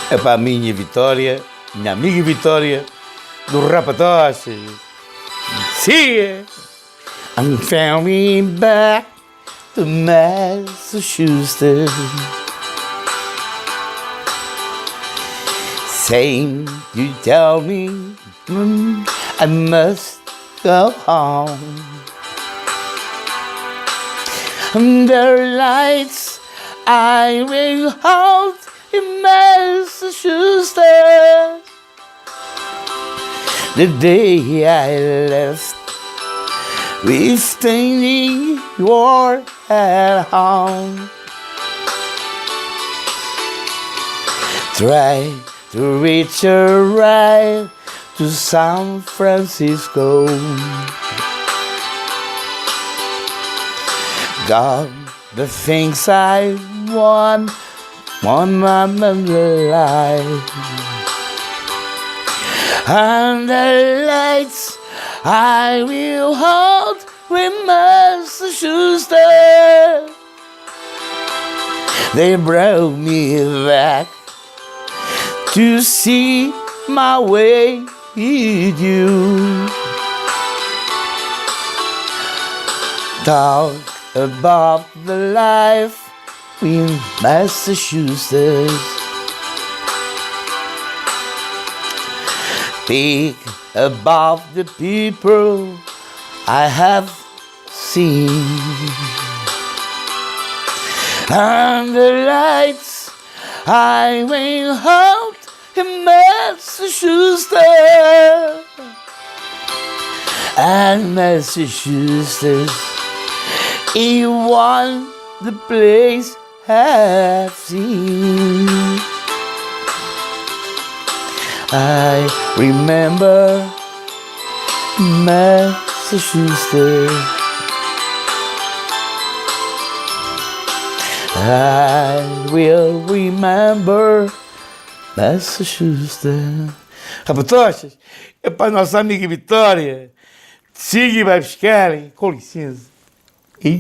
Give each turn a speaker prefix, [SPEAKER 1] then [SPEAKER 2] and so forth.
[SPEAKER 1] É para a minha Vitória, minha amiga Vitória, do Rapa-Tochas. Siga! I'm coming back to Massachusetts. Saying you tell me I must go home. Under lights I will hold in Massachusetts. The day I left, we standing war at home. Try to reach a ride to San Francisco. Got the things I want my life. And the lights I will hold with Massachusetts. They brought me back to see my way with you. Talk about the life in Massachusetts. Speak about the people I have seen. And the lights I will hold in Massachusetts. And Massachusetts is one the place I've seen. I remember Massachusetts. I will remember Massachusetts. Rapa-Tochas, é para a nossa amiga Vitória. Siga e vai buscar, com licença. E